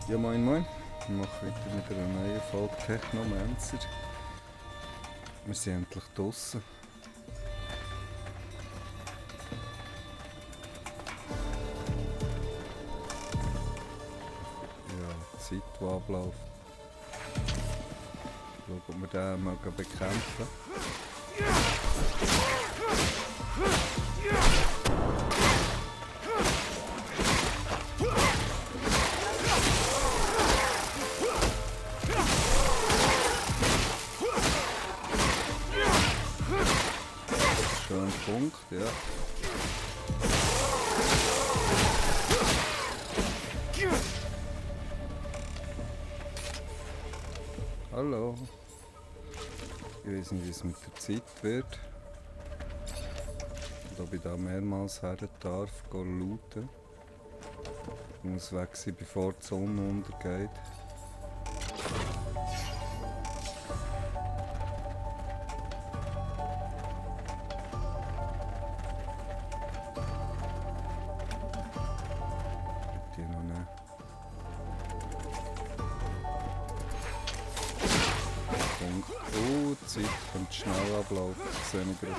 Ja, moin moin. Ich mache weiter mit einer neuen Folge Technomancer. Wir sind endlich draussen. Ja, die Zeit, die abläuft. Schauen, ob wir den mal bekämpfen. Schöner Punkt, ja. Hallo. Ich weiß nicht, wie es mit der Zeit wird. Und ob ich da mehrmals her darf, looten. Ich muss weg sein, bevor die Sonne untergeht. Die noch nehmen. Punkt. Oh, die Zeit könnte schnell ablaufen, das sehe ich gerade.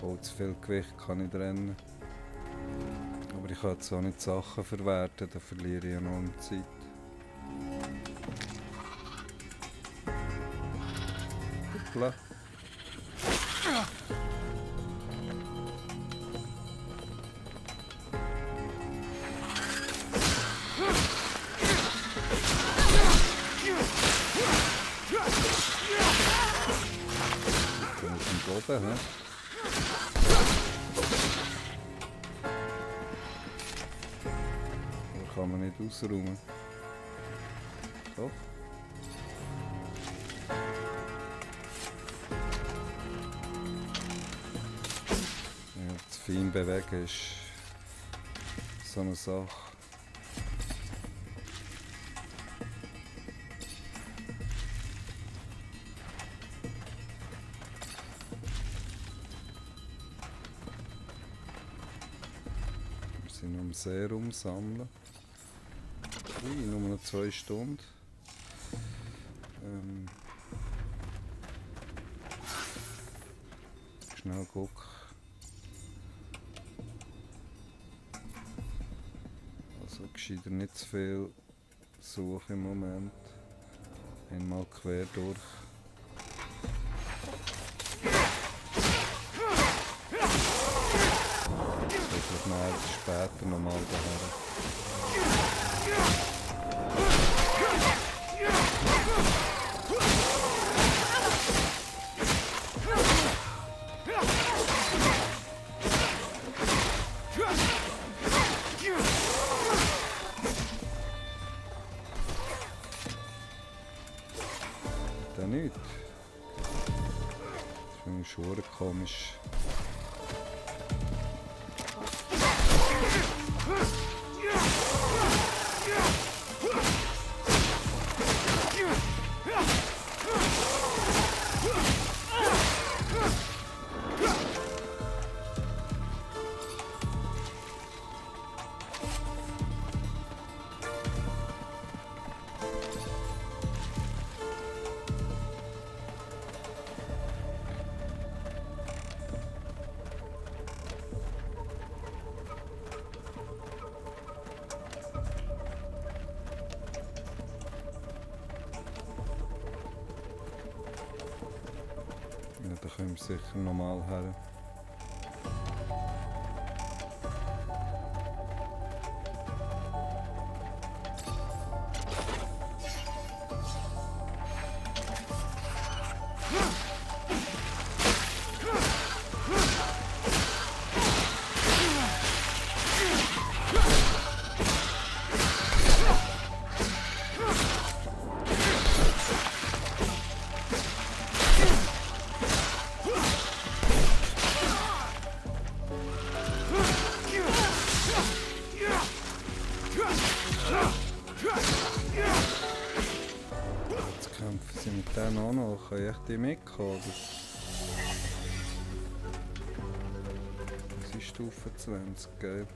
Oh, zu viel Gewicht kann ich rennen. Aber ich kann jetzt auch nicht Sachen verwerten, da verliere ich enorm Zeit. Hoppla. Ich bin auf dem Boden, hä? Kann man nicht ausräumen. Doch. Ja, das fein bewegen ist so eine Sache. Wir sind am Serum sammeln. Ui, nur noch 2 Stunden. Schnell gucken. Also gescheiter nicht zu viel suchen im Moment. Einmal quer durch. Ich werde später nochmal daher. Da nicht. Das finde ich schon komisch. Ja, da können wir sicher nochmal her. auch noch. Kann ich die mitkommen? Oder? Das ist Stufe 20, geil.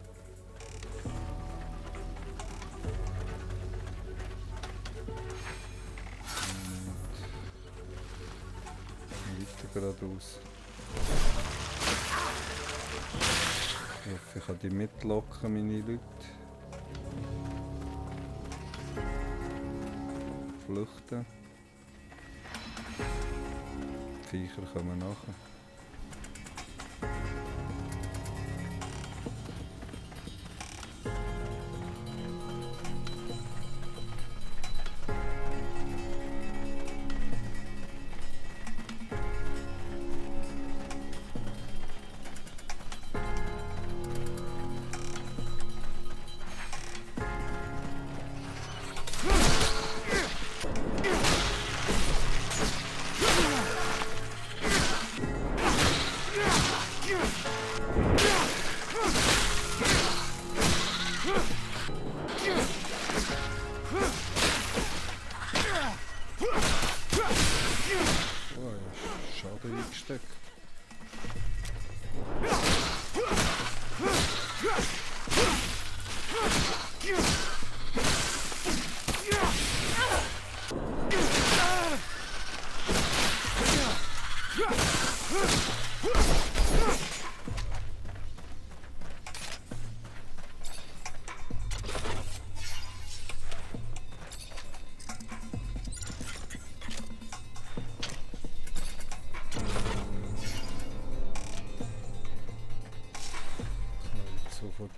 Weiter geradeaus. Ich hoffe, ich kann die mitlocken, meine Leute. Flüchten. Die Viecher kommen nachher.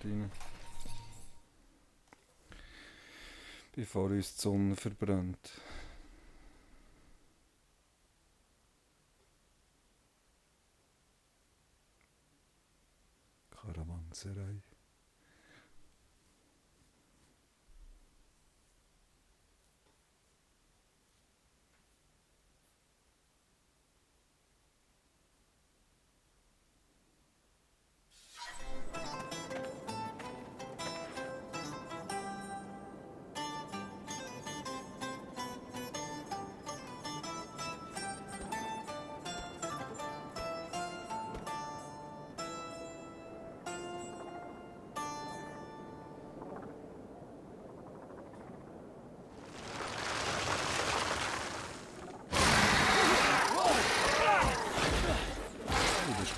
Rein. Bevor uns die Sonne verbrennt. Karawanserei.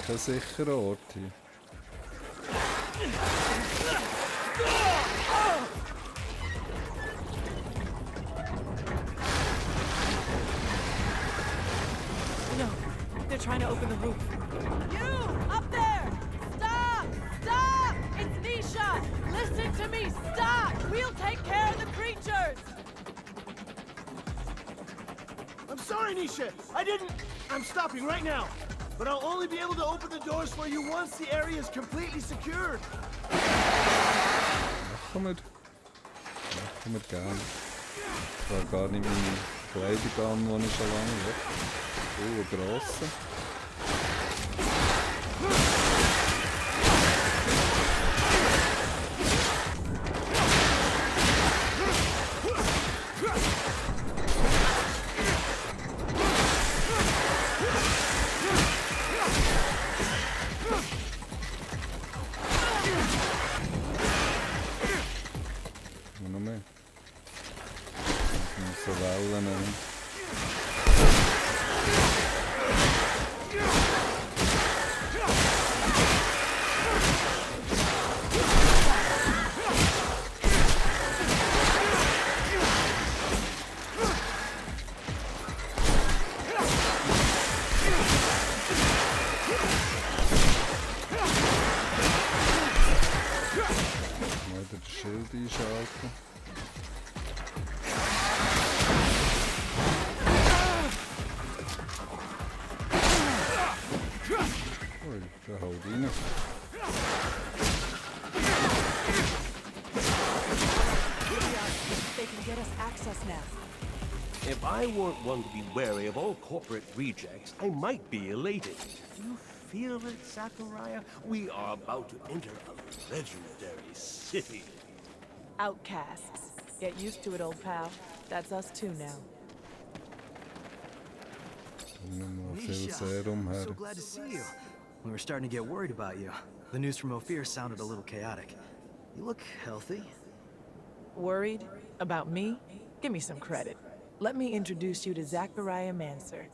Kein sicherer Ort hier. No, they're trying to open the roof. You! Up there! Stop! Stop! It's Nisha! Listen to me! Stop! We'll take care of the creatures! I'm sorry, Nisha! I'm stopping right now! But I'll only be able to open the doors for you once the area is completely secured. Machen wir gerne. Ich habe gar nicht meine Kleidung an, die ich schon lange habe. Oh, ein grosser. If I weren't one to be wary of all corporate rejects, I might be elated. Do you feel it, Zachariah? We are about to enter a legendary city. Outcasts. Get used to it, old pal. That's us too now. Noch viel Misha, Serum her. so glad to see you. We were starting to get worried about you. The news from Ophir sounded a little chaotic. You look healthy. Worried? About me? Give me some credit. Let me introduce you to Mancer.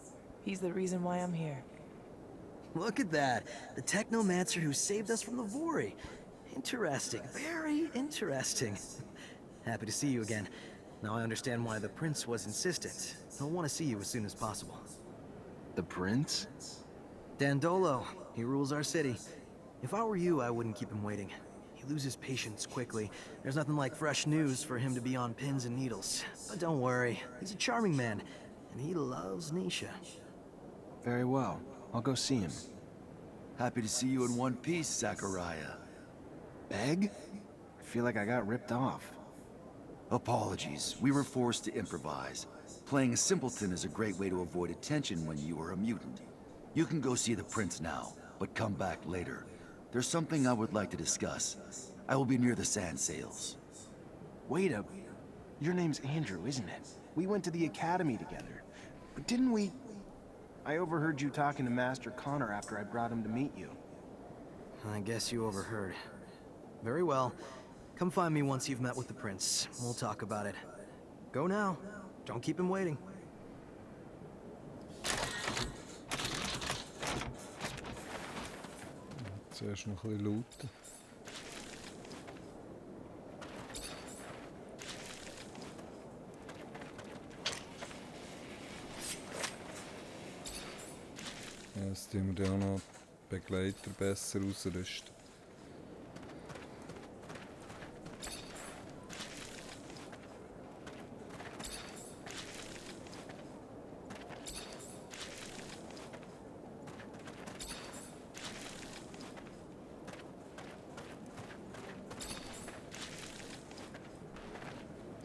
He's the reason why I'm here. Look at that. The Technomancer who saved us from the Vori. Interesting. Very interesting. Happy to see you again. Now I understand why the Prince was insistent. He'll want to see you as soon as possible. The Prince? Dandolo. He rules our city. If I were you, I wouldn't keep him waiting. He loses patience quickly. There's nothing like fresh news for him to be on pins and needles. But don't worry. He's a charming man. And he loves Nisha. Very well. I'll go see him. Happy to see you in one piece, Zachariah. Beg? I feel like I got ripped off. Apologies. We were forced to improvise. Playing a simpleton is a great way to avoid attention when you are a mutant. You can go see the Prince now, but come back later. There's something I would like to discuss. I will be near the sand sails. Wait up. Your name's Andrew, isn't it? We went to the academy together. But didn't we... I overheard you talking to Master Connor after I brought him to meet you. I guess you overheard. Very well. Come find me once you've met with the Prince. We'll talk about it. Go now. Don't keep him waiting. Zuerst noch ein bisschen looten. Ja, jetzt tun wir dann auch noch die Begleiter besser ausrüsten.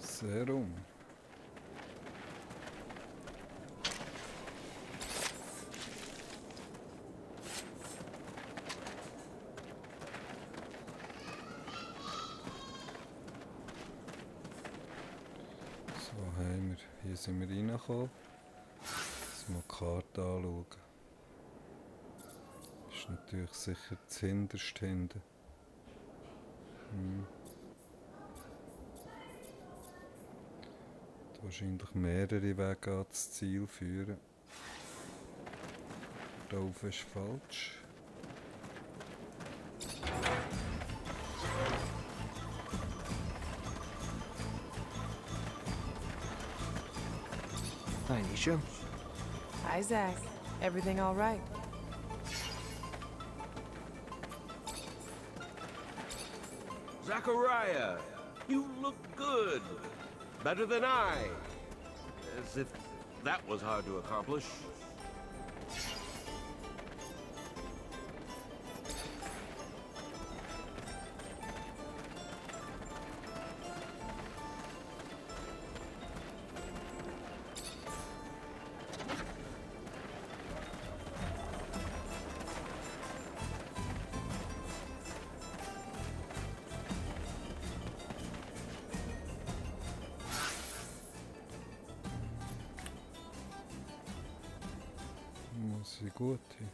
Serum. So haben wir, hier sind wir reingekommen. Jetzt mal die Karte anschauen. Ist natürlich sicher das hinterste hinten. Wahrscheinlich mehrere Wege ans Ziel führen. Da oben ist falsch. Hi, Nisha. Hi, Zach. Everything all right? Zachariah, you look good. Better than I. As if that was hard to accomplish. Muss ich gut hin.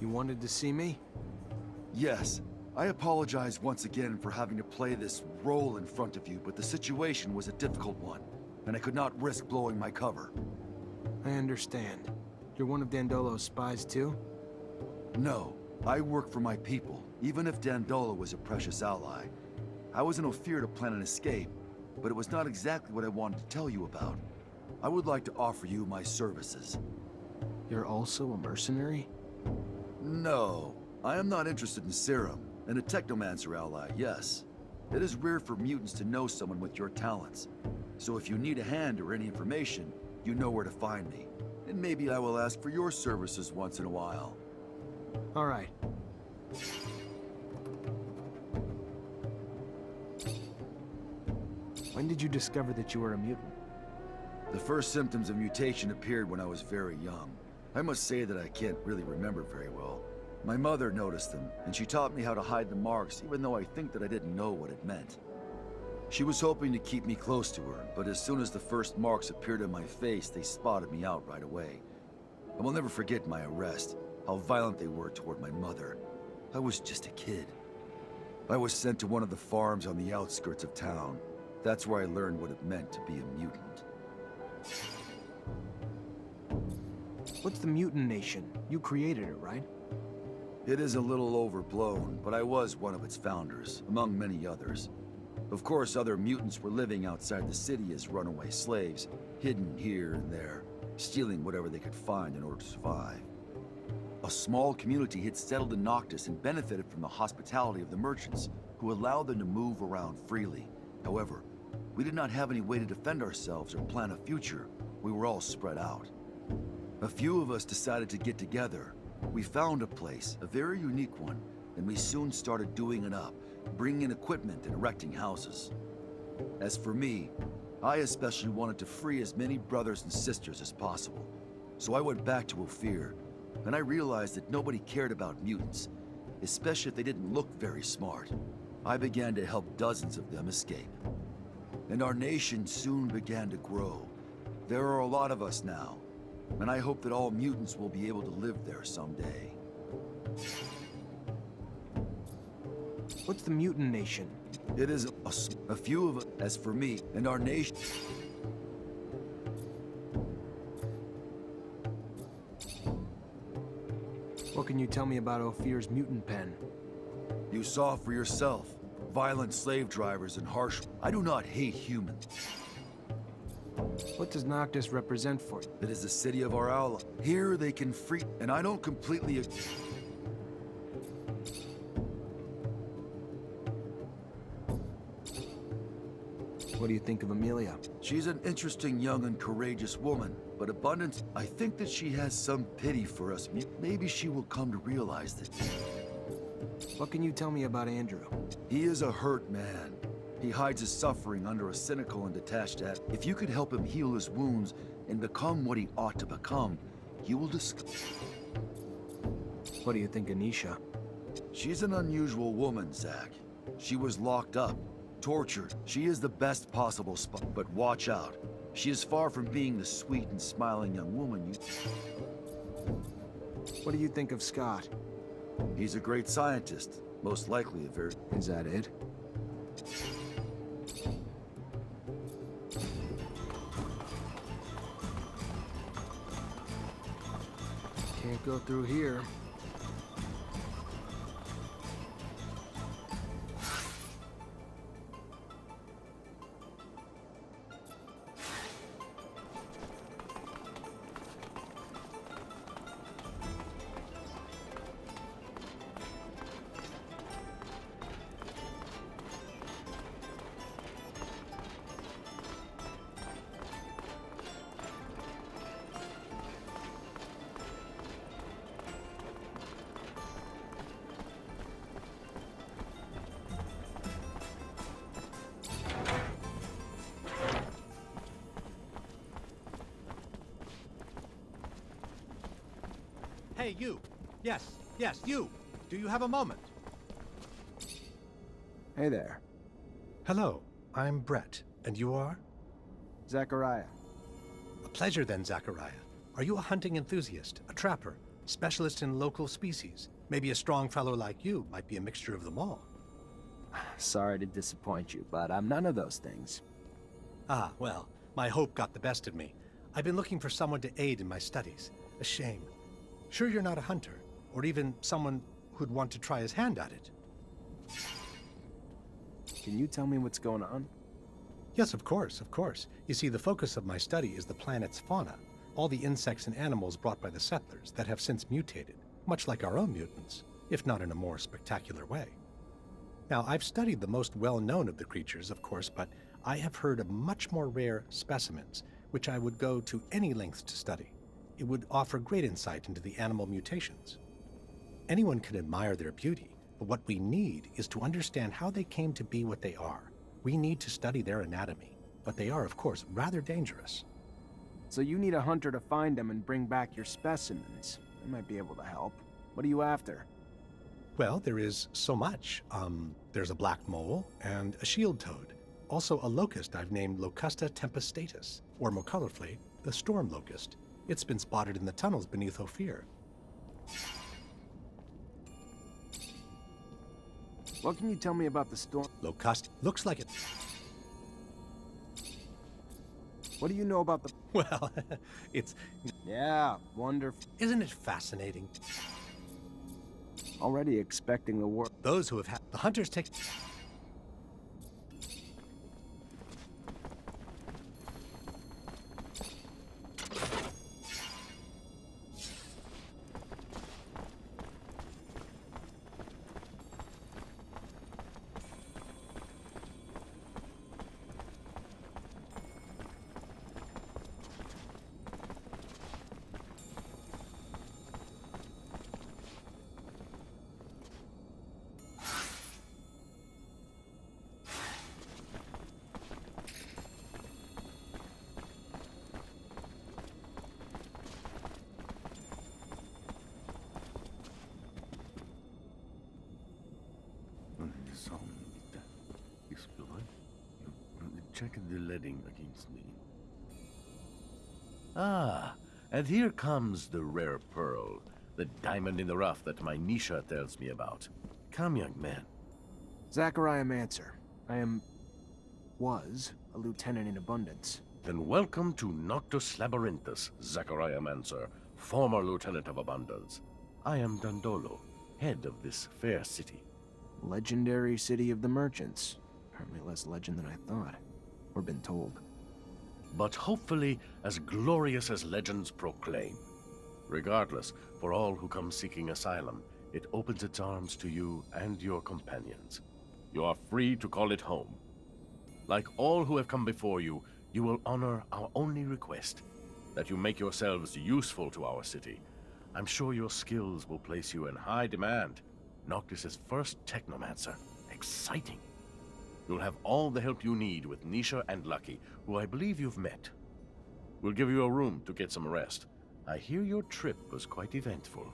You wanted to see me? Yes. I apologize once again for having to play this role in front of you, but the situation was a difficult one, and I could not risk blowing my cover. I understand. You're one of Dandolo's spies too? No, I work for my people, even if Dandolo was a precious ally. I was in Ophir to plan an escape, but it was not exactly what I wanted to tell you about. I would like to offer you my services. You're also a mercenary? No, I am not interested in serum, and a Technomancer ally, yes. It is rare for mutants to know someone with your talents. So if you need a hand or any information, you know where to find me. And maybe I will ask for your services once in a while. All right. When did you discover that you were a mutant? The first symptoms of mutation appeared when I was very young. I must say that I can't really remember very well. My mother noticed them, and she taught me how to hide the marks, even though I think that I didn't know what it meant. She was hoping to keep me close to her, but as soon as the first marks appeared on my face, they spotted me out right away. I will never forget my arrest, how violent they were toward my mother. I was just a kid. I was sent to one of the farms on the outskirts of town. That's where I learned what it meant to be a mutant. What's the Mutant Nation? You created it, right? It is a little overblown, but I was one of its founders, among many others. Of course, other mutants were living outside the city as runaway slaves, hidden here and there, stealing whatever they could find in order to survive. A small community had settled in Noctis and benefited from the hospitality of the merchants, who allowed them to move around freely. However, we did not have any way to defend ourselves or plan a future. We were all spread out. A few of us decided to get together. We found a place, a very unique one, and we soon started doing it up, bringing in equipment and erecting houses. As for me, I especially wanted to free as many brothers and sisters as possible. So I went back to Ophir, and I realized that nobody cared about mutants, especially if they didn't look very smart. I began to help dozens of them escape. And our nation soon began to grow. There are a lot of us now, and I hope that all mutants will be able to live there someday. What's the Mutant Nation? It is a few of us. As for me and our nation... What can you tell me about Ophir's mutant pen? You saw for yourself. Violent slave drivers and harsh... I do not hate humans. What does Noctis represent for you? It is the city of our ally. Here they can free... And I don't completely... What do you think of Amelia? She's an interesting young and courageous woman, but abundance... I think that she has some pity for us. Maybe she will come to realize that... What can you tell me about Andrew? He is a hurt man. He hides his suffering under a cynical and detached attitude. If you could help him heal his wounds and become what he ought to become, you will discover... What do you think of Nisha? She's an unusual woman, Zach. She was locked up, tortured. She is the best possible spot, but watch out. She is far from being the sweet and smiling young woman you... What do you think of Scott? He's a great scientist, most likely a very... Is that it? Can't go through here. Hey, you! Yes, you! Do you have a moment? Hey there. Hello, I'm Brett, and you are? Zachariah. A pleasure then, Zachariah. Are you a hunting enthusiast, a trapper, specialist in local species. Maybe a strong fellow like you might be a mixture of them all. Sorry to disappoint you, but I'm none of those things. Ah, well, my hope got the best of me. I've been looking for someone to aid in my studies. A shame. Sure you're not a hunter, or even someone who'd want to try his hand at it? Can you tell me what's going on? Yes, of course, of course. You see, the focus of my study is the planet's fauna, all the insects and animals brought by the settlers that have since mutated, much like our own mutants, if not in a more spectacular way. Now, I've studied the most well-known of the creatures, of course, but I have heard of much more rare specimens, which I would go to any lengths to study. It would offer great insight into the animal mutations. Anyone can admire their beauty, but what we need is to understand how they came to be what they are. We need to study their anatomy, but they are, of course, rather dangerous. So you need a hunter to find them and bring back your specimens. I might be able to help. What are you after? Well, there is so much. There's a black mole and a shield toad. Also a locust I've named Locusta tempestatus, or more colorfully, the storm locust. It's been spotted in the tunnels beneath Ophir. What can you tell me about the storm? Locust looks like it. What do you know about the... Well, it's... Yeah, wonderful. Isn't it fascinating? Already expecting the war. Those who have had... The hunters take... Check the leading against me. Ah, and here comes the rare pearl, the diamond in the rough that my Nisha tells me about. Come, young man. Mancer. was a lieutenant in Abundance. Then welcome to Noctis Labyrinthus, Mancer, former lieutenant of Abundance. I am Dandolo, head of this fair city. Legendary city of the merchants. Apparently less legend than I thought. Or been told. But hopefully as glorious as legends proclaim. Regardless, for all who come seeking asylum, it opens its arms to you and your companions. You are free to call it home. Like all who have come before you, you will honor our only request, that you make yourselves useful to our city. I'm sure your skills will place you in high demand. Noctis' first Technomancer. Exciting. You'll have all the help you need with Nisha and Lucky, who I believe you've met. We'll give you a room to get some rest. I hear your trip was quite eventful.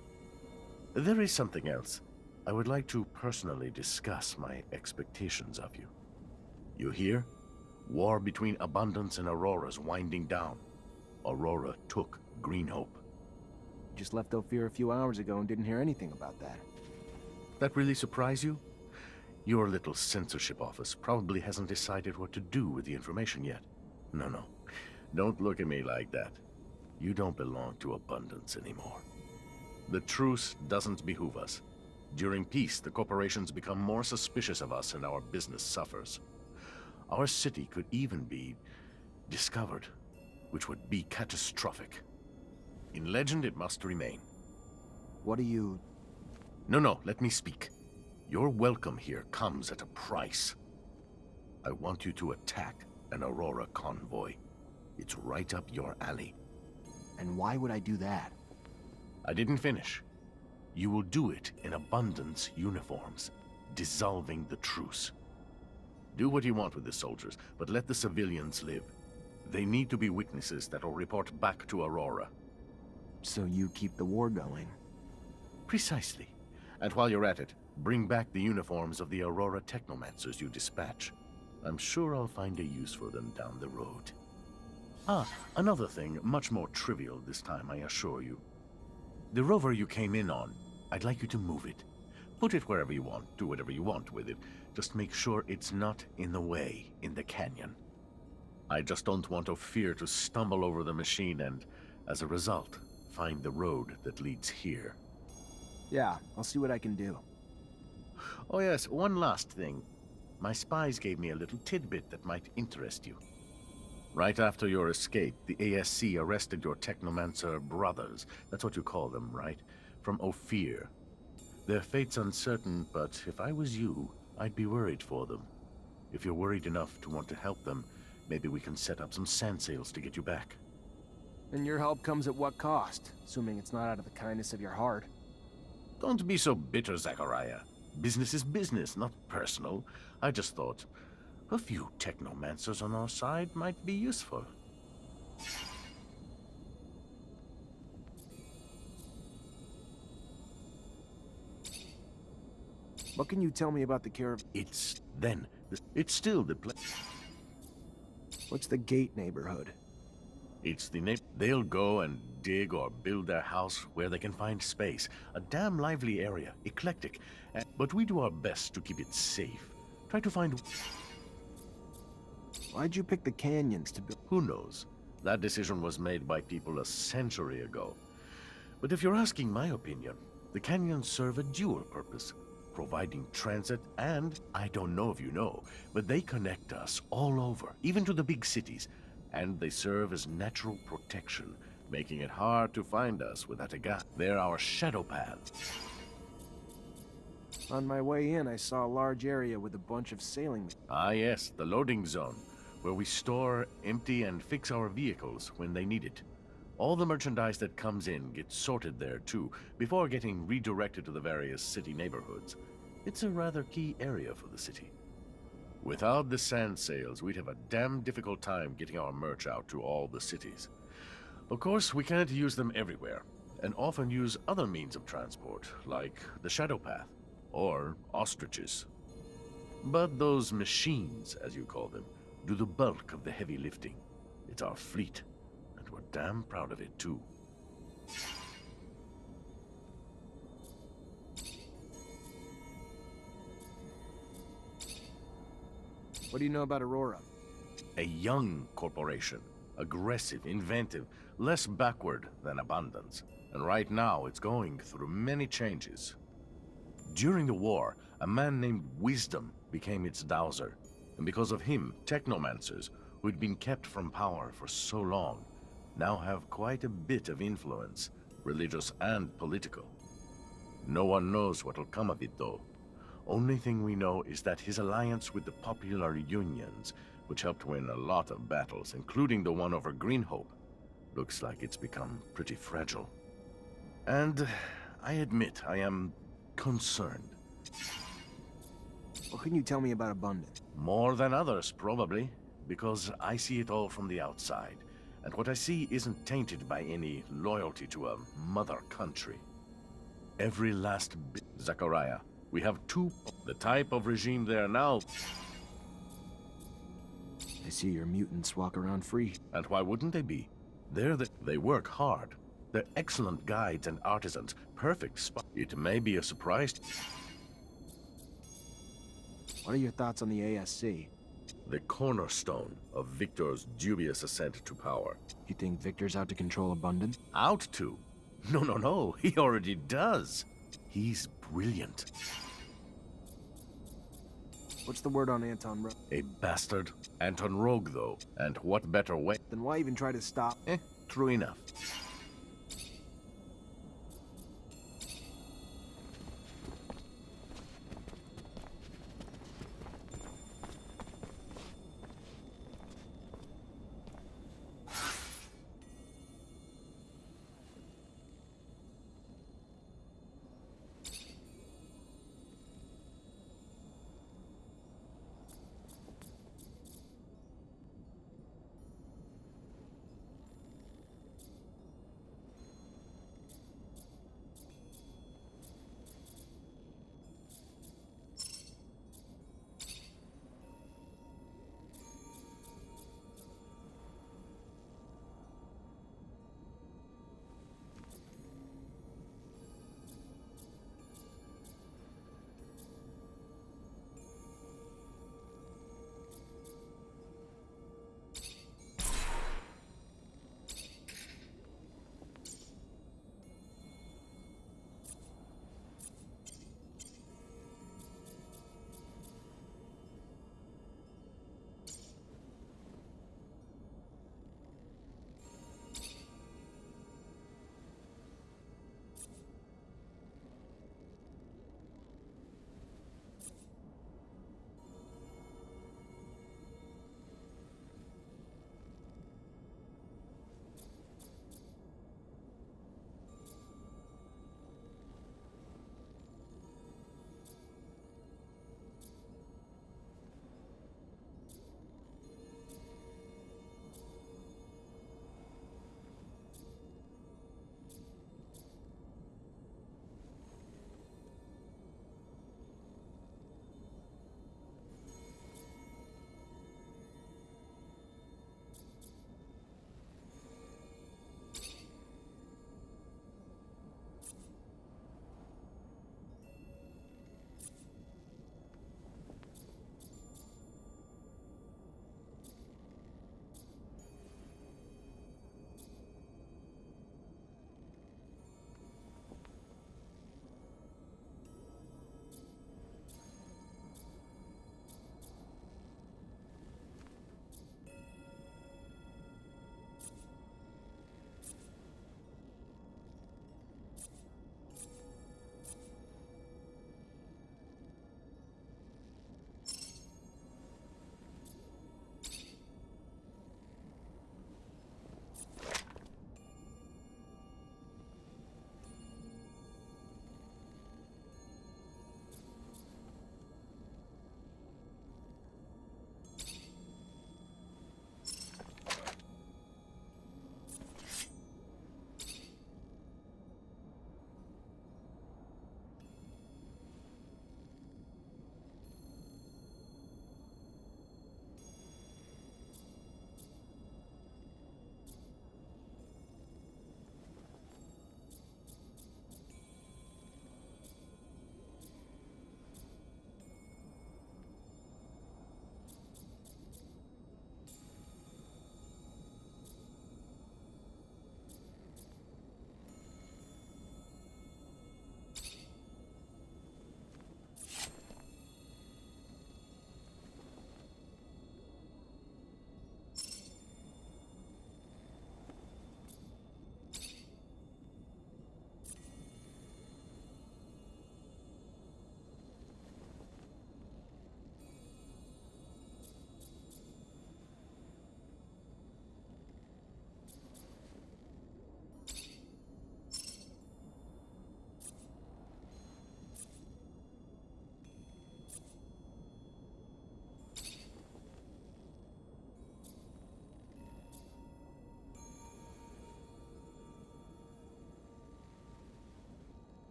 There is something else. I would like to personally discuss my expectations of you. You hear? War between Abundance and Aurora's winding down. Aurora took Green Hope. Just left Ophir a few hours ago and didn't hear anything about that. That really surprise you? Your little censorship office probably hasn't decided what to do with the information yet. No. Don't look at me like that. You don't belong to Abundance anymore. The truce doesn't behoove us. During peace, the corporations become more suspicious of us and our business suffers. Our city could even be discovered, which would be catastrophic. In legend, it must remain. What do you... No, let me speak. Your welcome here comes at a price. I want you to attack an Aurora convoy. It's right up your alley. And why would I do that? I didn't finish. You will do it in Abundance uniforms, dissolving the truce. Do what you want with the soldiers, but let the civilians live. They need to be witnesses that will report back to Aurora. So you keep the war going? Precisely. And while you're at it, bring back the uniforms of the Aurora Technomancers you dispatch. I'm sure I'll find a use for them down the road. Ah, another thing, much more trivial this time, I assure you. The rover you came in on, I'd like you to move it. Put it wherever you want, do whatever you want with it. Just make sure it's not in the way in the canyon. I just don't want Ophir to stumble over the machine and, as a result, find the road that leads here. Yeah, I'll see what I can do. Oh yes, one last thing. My spies gave me a little tidbit that might interest you. Right after your escape, the ASC arrested your Technomancer brothers. That's what you call them, right? From Ophir. Their fate's uncertain, but if I was you, I'd be worried for them. If you're worried enough to want to help them, maybe we can set up some sand sails to get you back. And your help comes at what cost? Assuming it's not out of the kindness of your heart. Don't be so bitter, Zachariah. Business is business, not personal. I just thought a few Technomancers on our side might be useful. What can you tell me about the care of... It's still the place. What's the gate neighborhood? It's the they'll go and dig or build their house where they can find space. A damn lively area, eclectic. But we do our best to keep it safe. Try to find... Why'd you pick the canyons to build? Who knows? That decision was made by people a century ago. But if you're asking my opinion, the canyons serve a dual purpose. Providing transit and, I don't know if you know, but they connect us all over, even to the big cities. And they serve as natural protection, making it hard to find us without a gap. They're our shadow paths. On my way in, I saw a large area with a bunch of sailing... Ah yes, the loading zone, where we store, empty, and fix our vehicles when they need it. All the merchandise that comes in gets sorted there too, before getting redirected to the various city neighborhoods. It's a rather key area for the city. Without the sand sails, we'd have a damn difficult time getting our merch out to all the cities. Of course, we can't use them everywhere, and often use other means of transport, like the Shadow Path, or ostriches. But those machines, as you call them, do the bulk of the heavy lifting. It's our fleet, and we're damn proud of it too. What do you know about Aurora? A young corporation, aggressive, inventive, less backward than Abundance. And right now, it's going through many changes. During the war, a man named Wisdom became its dowser. And because of him, Technomancers, who'd been kept from power for so long, now have quite a bit of influence, religious and political. No one knows what'll come of it, though. Only thing we know is that his alliance with the popular unions, which helped win a lot of battles, including the one over Green Hope, looks like it's become pretty fragile. And I admit I am concerned. What can you tell me about Abundance? More than others, probably, because I see it all from the outside, and what I see isn't tainted by any loyalty to a mother country. Every last bit... Zachariah, we have the type of regime there now. I see your mutants walk around free. And why wouldn't they be? They work hard. They're excellent guides and artisans, perfect spot. It may be a surprise. What are your thoughts on the ASC? The cornerstone of Victor's dubious ascent to power. You think Victor's out to control Abundance? Out to? No, he already does. He's brilliant. What's the word on Anton Rogue? A bastard. Anton Rogue, though. And what better way? Then why even try to stop? True enough.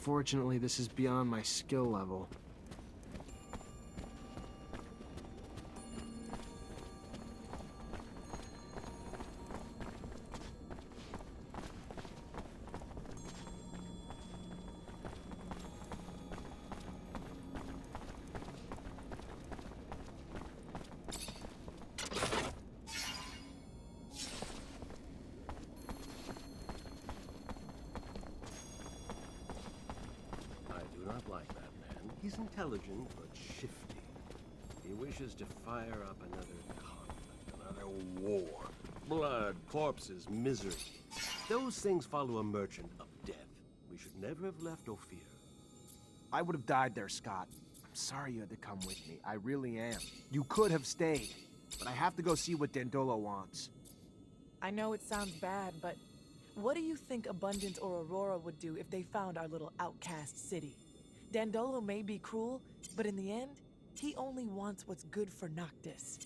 Unfortunately, this is beyond my skill level. He's intelligent, but shifty. He wishes to fire up another conflict, another war. Blood, corpses, misery. Those things follow a merchant of death. We should never have left Ophir. I would have died there, Scott. I'm sorry you had to come with me. I really am. You could have stayed, but I have to go see what Dandolo wants. I know it sounds bad, but what do you think Abundance or Aurora would do if they found our little outcast city? Dandolo may be cruel, but in the end, he only wants what's good for Noctis.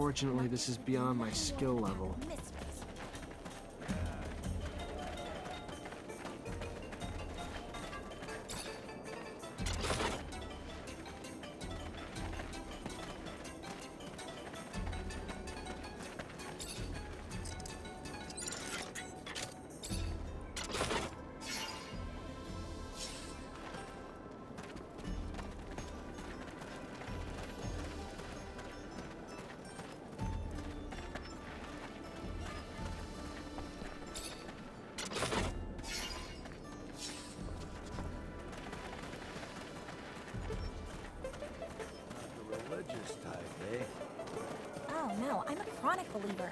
Unfortunately, this is beyond my skill level. Oh no, I'm a chronic believer.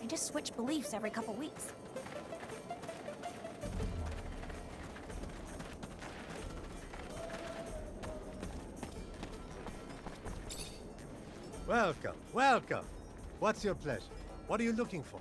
I just switch beliefs every couple weeks. Welcome, welcome. What's your pleasure? What are you looking for?